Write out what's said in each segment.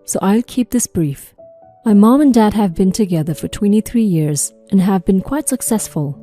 so I'll keep this brief. My mom and dad have been together for 23 years and have been quite successful.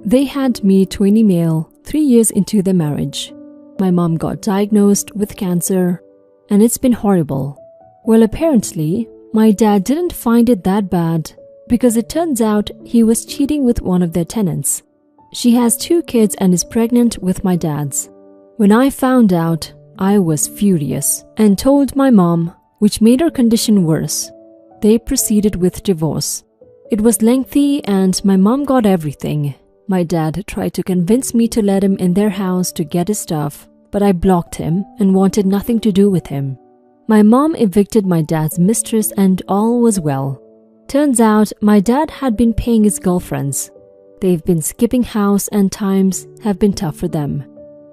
They had me, 20 male, 3 years into their marriage. My mom got diagnosed with cancer, and it's been horrible. Well, apparently, my dad didn't find it that bad because it turns out he was cheating with one of their tenants. She has 2 kids and is pregnant with my dad's. When I found out, I was furious and told my mom, which made her condition worse. They proceeded with divorce. It was lengthy and my mom got everything. My dad tried to convince me to let him in their house to get his stuff, but I blocked him and wanted nothing to do with him. My mom evicted my dad's mistress and all was well. Turns out my dad had been paying his girlfriends. They've been skipping house and times have been tough for them.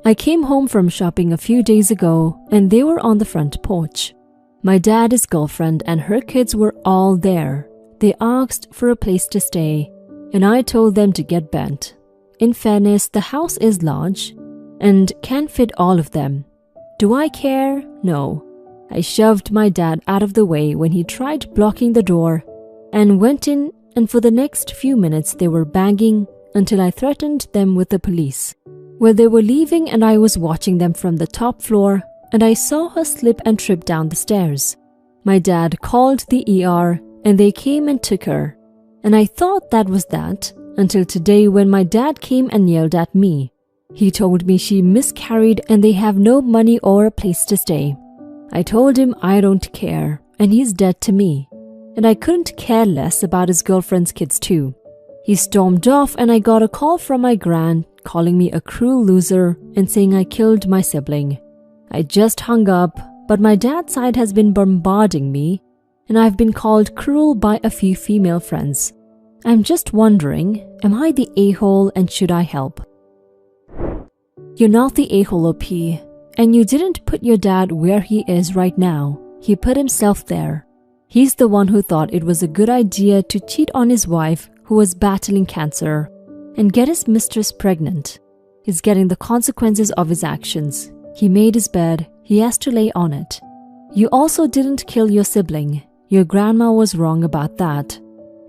I came home from shopping a few days ago and they were on the front porch. My dad, his girlfriend and her kids were all there. They asked for a place to stay and I told them to get bent. In fairness, the house is large and can fit all of them. Do I care? No. I shoved my dad out of the way when he tried blocking the door and went in, and for the next few minutes they were banging until I threatened them with the police. Well, they were leaving and I was watching them from the top floor and I saw her slip and trip down the stairs. My dad called the ER and they came and took her. And I thought that was that until today when my dad came and yelled at me. He told me she miscarried and they have no money or a place to stay. I told him I don't care and he's dead to me. And I couldn't care less about his girlfriend's kids too. He stormed off and I got a call from my gran calling me a cruel loser and saying I killed my sibling. I just hung up, but my dad's side has been bombarding me and I've been called cruel by a few female friends. I'm just wondering, am I the a-hole and should I help? You're not the a-hole, OP, and you didn't put your dad where he is right now. He put himself there. He's the one who thought it was a good idea to cheat on his wife who was battling cancer and get his mistress pregnant. He's getting the consequences of his actions. He made his bed, he has to lay on it. You also didn't kill your sibling. Your grandma was wrong about that.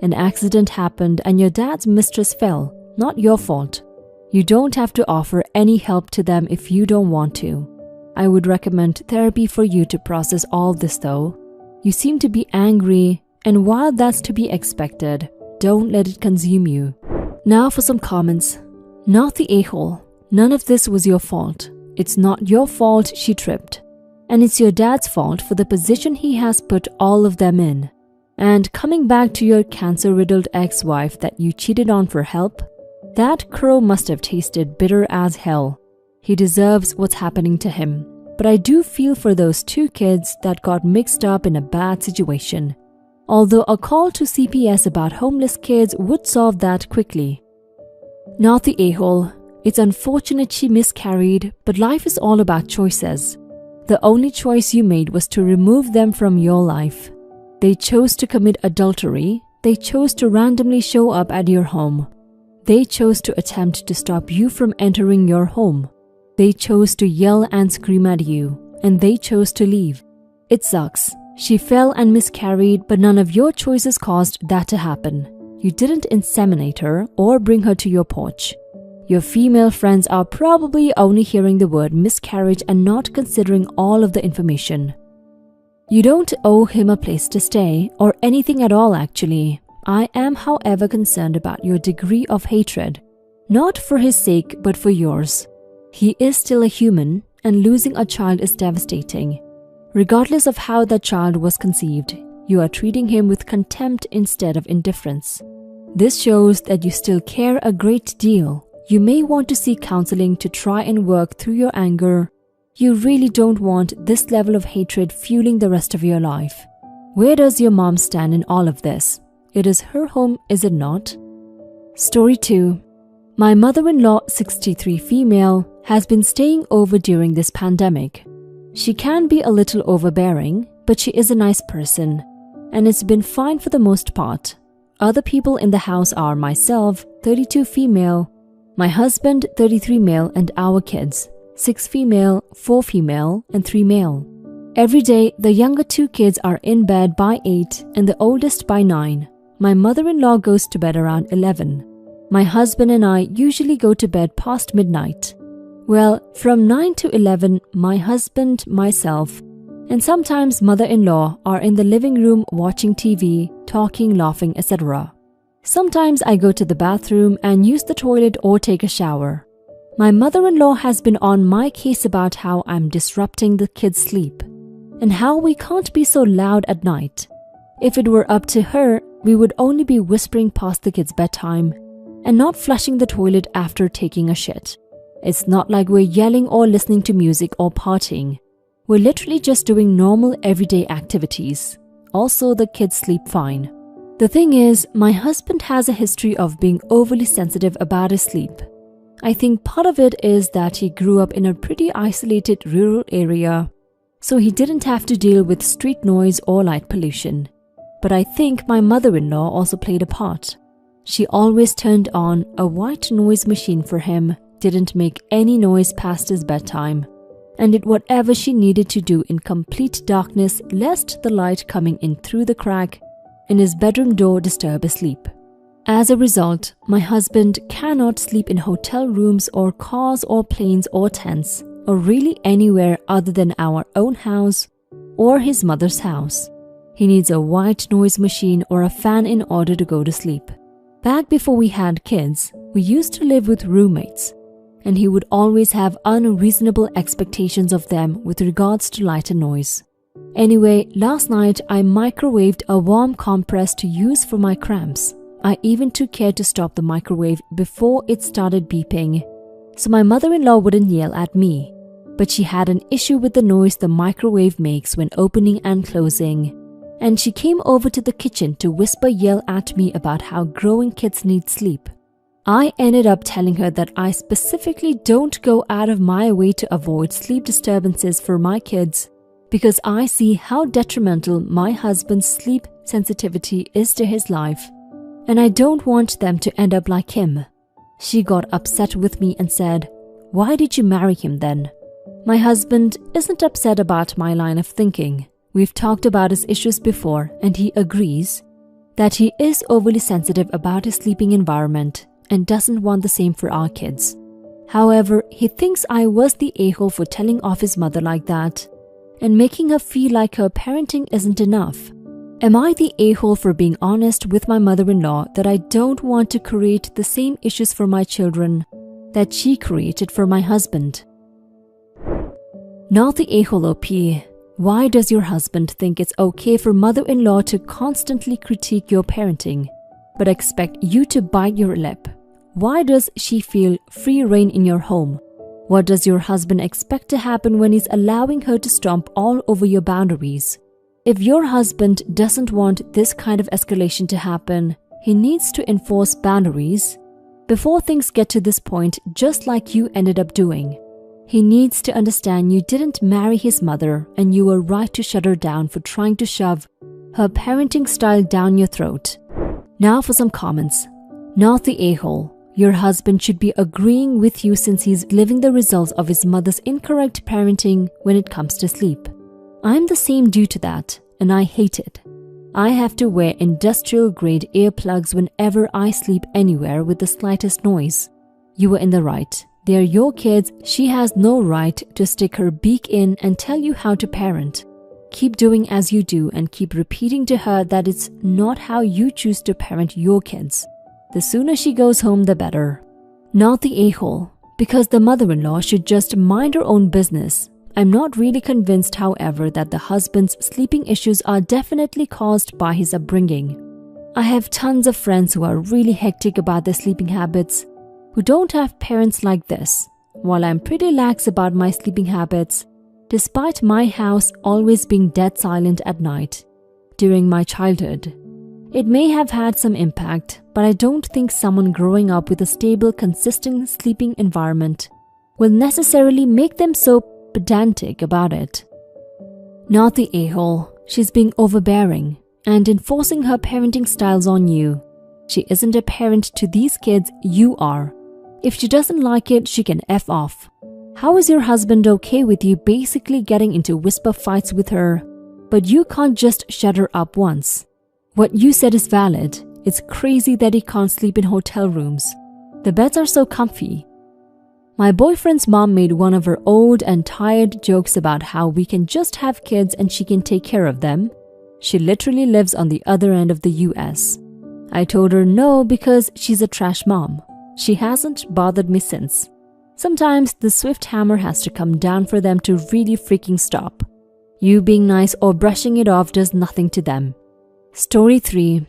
An accident happened and your dad's mistress fell, not your fault. You don't have to offer any help to them if you don't want to. I would recommend therapy for you to process all this though. You seem to be angry, and while that's to be expected, don't let it consume you. Now for some comments. Not the a-hole. None of this was your fault. It's not your fault she tripped. And it's your dad's fault for the position he has put all of them in. And coming back to your cancer-riddled ex-wife that you cheated on for help, that crow must have tasted bitter as hell. He deserves what's happening to him. But I do feel for those 2 kids that got mixed up in a bad situation. Although a call to CPS about homeless kids would solve that quickly. Not the a-hole. It's unfortunate she miscarried, but life is all about choices. The only choice you made was to remove them from your life. They chose to commit adultery. They chose to randomly show up at your home. They chose to attempt to stop you from entering your home. They chose to yell and scream at you, and they chose to leave. It sucks. She fell and miscarried, but none of your choices caused that to happen. You didn't inseminate her or bring her to your porch. Your female friends are probably only hearing the word miscarriage and not considering all of the information. You don't owe him a place to stay or anything at all actually. I am, however, concerned about your degree of hatred. Not for his sake, but for yours. He is still a human, and losing a child is devastating. Regardless of how that child was conceived, you are treating him with contempt instead of indifference. This shows that you still care a great deal. You may want to seek counseling to try and work through your anger. You really don't want this level of hatred fueling the rest of your life. Where does your mom stand in all of this? It is her home, is it not? Story 2. My mother-in-law, 63 female, has been staying over during this pandemic. She can be a little overbearing, but she is a nice person, and it's been fine for the most part. Other people in the house are myself, 32 female, my husband, 33 male, and our kids, 6 female, 4 female, and 3 male. Every day, the younger 2 kids are in bed by 8 and the oldest by 9. My mother-in-law goes to bed around 11. My husband and I usually go to bed past midnight. Well, from 9 to 11, my husband, myself, and sometimes mother-in-law are in the living room watching TV, talking, laughing, etc. Sometimes I go to the bathroom and use the toilet or take a shower. My mother-in-law has been on my case about how I'm disrupting the kids' sleep and how we can't be so loud at night. If it were up to her, we would only be whispering past the kids' bedtime and not flushing the toilet after taking a shit. It's not like we're yelling or listening to music or partying. We're literally just doing normal everyday activities. Also, the kids sleep fine. The thing is, my husband has a history of being overly sensitive about his sleep. I think part of it is that he grew up in a pretty isolated rural area, so he didn't have to deal with street noise or light pollution. But I think my mother-in-law also played a part. She always turned on a white noise machine for him, didn't make any noise past his bedtime, and did whatever she needed to do in complete darkness lest the light coming in through the crack in his bedroom door disturb his sleep. As a result, my husband cannot sleep in hotel rooms or cars or planes or tents or really anywhere other than our own house or his mother's house. He needs a white noise machine or a fan in order to go to sleep. Back before we had kids, we used to live with roommates, and he would always have unreasonable expectations of them with regards to light and noise. Anyway, last night I microwaved a warm compress to use for my cramps. I even took care to stop the microwave before it started beeping, so my mother-in-law wouldn't yell at me. But she had an issue with the noise the microwave makes when opening and closing, and she came over to the kitchen to yell at me about how growing kids need sleep. I ended up telling her that I specifically don't go out of my way to avoid sleep disturbances for my kids because I see how detrimental my husband's sleep sensitivity is to his life, and I don't want them to end up like him. She got upset with me and said, "Why did you marry him then?" My husband isn't upset about my line of thinking. We've talked about his issues before, and he agrees that he is overly sensitive about his sleeping environment and doesn't want the same for our kids. However, he thinks I was the a-hole for telling off his mother like that and making her feel like her parenting isn't enough. Am I the a-hole for being honest with my mother-in-law that I don't want to create the same issues for my children that she created for my husband? Not the a-hole OP. Why does your husband think it's okay for mother-in-law to constantly critique your parenting, but expect you to bite your lip? Why does she feel free reign in your home? What does your husband expect to happen when he's allowing her to stomp all over your boundaries? If your husband doesn't want this kind of escalation to happen, he needs to enforce boundaries before things get to this point, just like you ended up doing. He needs to understand you didn't marry his mother and you were right to shut her down for trying to shove her parenting style down your throat. Now for some comments. Not the a-hole. Your husband should be agreeing with you since he's living the results of his mother's incorrect parenting when it comes to sleep. I'm the same due to that, and I hate it. I have to wear industrial-grade earplugs whenever I sleep anywhere with the slightest noise. You were in the right. They're your kids. She has no right to stick her beak in and tell you how to parent. Keep doing as you do and keep repeating to her that it's not how you choose to parent your kids. The sooner she goes home, the better. Not the a-hole, because the mother-in-law should just mind her own business. I'm not really convinced, however, that the husband's sleeping issues are definitely caused by his upbringing. I have tons of friends who are really hectic about their sleeping habits, who don't have parents like this. While I'm pretty lax about my sleeping habits, despite my house always being dead silent at night during my childhood, it may have had some impact, but I don't think someone growing up with a stable, consistent sleeping environment will necessarily make them so pedantic about it. Not the a-hole. She's being overbearing and enforcing her parenting styles on you. She isn't a parent to these kids, you are. If she doesn't like it, she can F off. How is your husband okay with you basically getting into whisper fights with her, but you can't just shut her up once? What you said is valid. It's crazy that he can't sleep in hotel rooms. The beds are so comfy. My boyfriend's mom made one of her old and tired jokes about how we can just have kids and she can take care of them. She literally lives on the other end of the US. I told her no because she's a trash mom. She hasn't bothered me since. Sometimes the swift hammer has to come down for them to really freaking stop. You being nice or brushing it off does nothing to them. Story 3.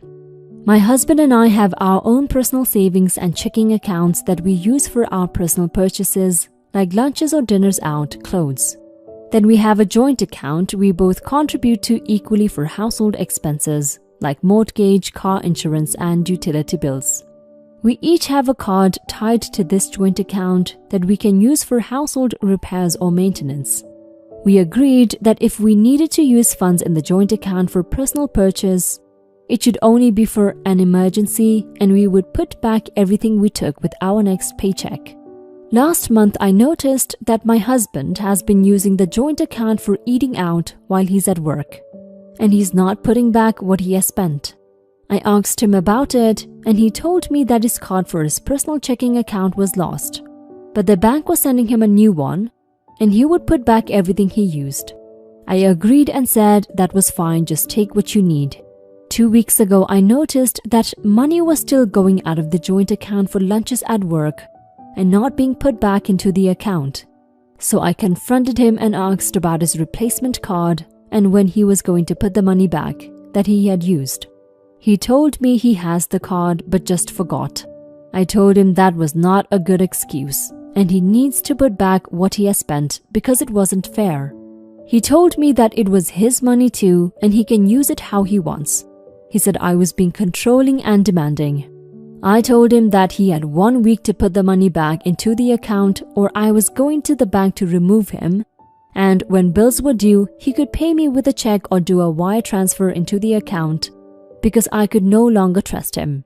My husband and I have our own personal savings and checking accounts that we use for our personal purchases, like lunches or dinners out, clothes. Then we have a joint account we both contribute to equally for household expenses, like mortgage, car insurance, and utility bills. We each have a card tied to this joint account that we can use for household repairs or maintenance. We agreed that if we needed to use funds in the joint account for personal purchase, it should only be for an emergency and we would put back everything we took with our next paycheck. Last month, I noticed that my husband has been using the joint account for eating out while he's at work, and he's not putting back what he has spent. I asked him about it, and he told me that his card for his personal checking account was lost, but the bank was sending him a new one, and he would put back everything he used. I agreed and said that was fine, just take what you need. 2 weeks ago, I noticed that money was still going out of the joint account for lunches at work and not being put back into the account. So I confronted him and asked about his replacement card and when he was going to put the money back that he had used. He told me he has the card but just forgot. I told him that was not a good excuse and he needs to put back what he has spent because it wasn't fair. He told me that it was his money too and he can use it how he wants. He said I was being controlling and demanding. I told him that he had 1 week to put the money back into the account or I was going to the bank to remove him, and when bills were due, he could pay me with a check or do a wire transfer into the account because I could no longer trust him.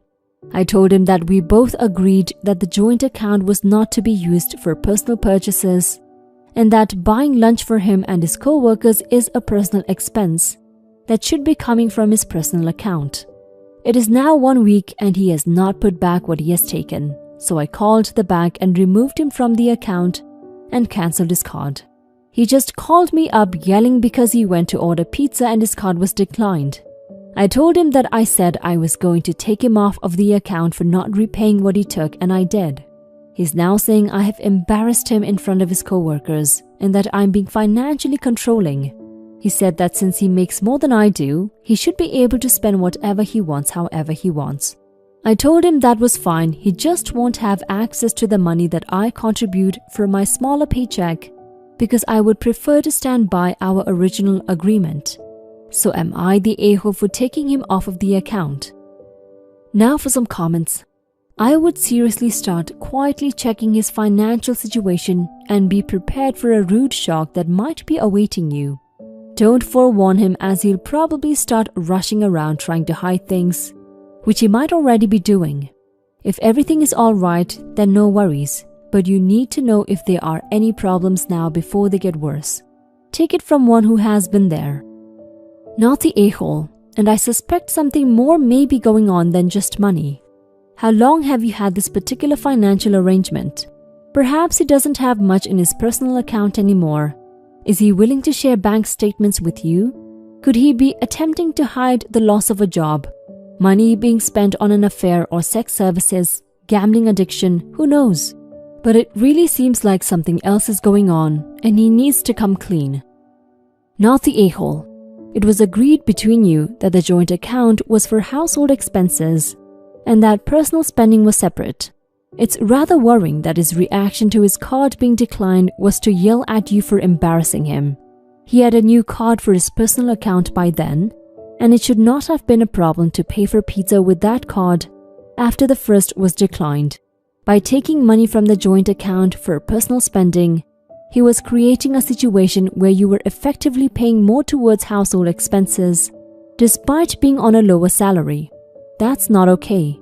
I told him that we both agreed that the joint account was not to be used for personal purchases and that buying lunch for him and his co-workers is a personal expense that should be coming from his personal account. It is now 1 week and he has not put back what he has taken, so I called the bank and removed him from the account and cancelled his card. He just called me up yelling because he went to order pizza and his card was declined. I told him that I said I was going to take him off of the account for not repaying what he took, and I did. He's now saying I have embarrassed him in front of his co-workers and that I'm being financially controlling. He said that since he makes more than I do, he should be able to spend whatever he wants however he wants. I told him that was fine, he just won't have access to the money that I contribute for my smaller paycheck because I would prefer to stand by our original agreement. So am I the a-hole for taking him off of the account? Now for some comments. I would seriously start quietly checking his financial situation and be prepared for a rude shock that might be awaiting you. Don't forewarn him as he'll probably start rushing around trying to hide things, which he might already be doing. If everything is alright, then no worries, but you need to know if there are any problems now before they get worse. Take it from one who has been there. Not the a-hole, and I suspect something more may be going on than just money. How long have you had this particular financial arrangement? Perhaps he doesn't have much in his personal account anymore. Is he willing to share bank statements with you? Could he be attempting to hide the loss of a job, money being spent on an affair or sex services, gambling addiction, who knows? But it really seems like something else is going on and he needs to come clean. Not the a-hole. It was agreed between you that the joint account was for household expenses and that personal spending was separate. It's rather worrying that his reaction to his card being declined was to yell at you for embarrassing him. He had a new card for his personal account by then, and it should not have been a problem to pay for pizza with that card after the first was declined. By taking money from the joint account for personal spending, he was creating a situation where you were effectively paying more towards household expenses, despite being on a lower salary. That's not okay.